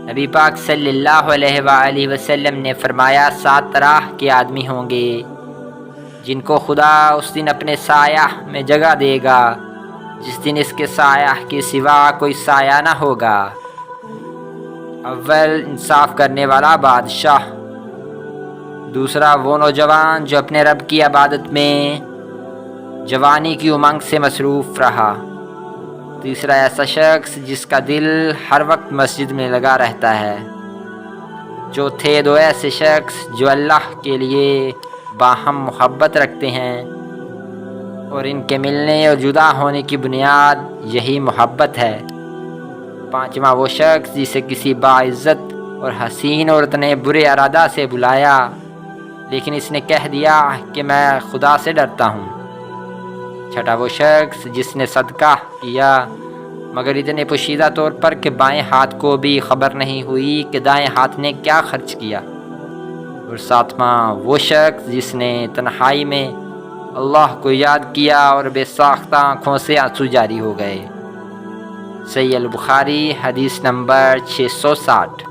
نبی پاک صلی اللہ علیہ وآلہ وسلم نے فرمایا 7 طرح کے آدمی ہوں گے جن کو خدا اس دن اپنے سایہ میں جگہ دے گا جس دن اس کے سایہ کے سوا کوئی سایہ نہ ہوگا۔ اول انصاف کرنے والا بادشاہ، دوسرا وہ نوجوان جو اپنے رب کی عبادت میں جوانی کی امنگ سے مصروف رہا، تیسرا ایسا شخص جس کا دل ہر وقت مسجد میں لگا رہتا ہے، چوتھے 2 ایسے شخص جو اللہ کے لیے باہم محبت رکھتے ہیں اور ان کے ملنے اور جدا ہونے کی بنیاد یہی محبت ہے، پانچواں وہ شخص جسے کسی باعزت اور حسین عورت نے برے ارادہ سے بلایا لیکن اس نے کہہ دیا کہ میں خدا سے ڈرتا ہوں، چھٹا وہ شخص جس نے صدقہ کیا مگر اتنے پوشیدہ طور پر کہ بائیں ہاتھ کو بھی خبر نہیں ہوئی کہ دائیں ہاتھ نے کیا خرچ کیا، اور ساتواں وہ شخص جس نے تنہائی میں اللہ کو یاد کیا اور بے ساختہ آنکھوں سے آنسو جاری ہو گئے۔ صحیح البخاری حدیث نمبر 660۔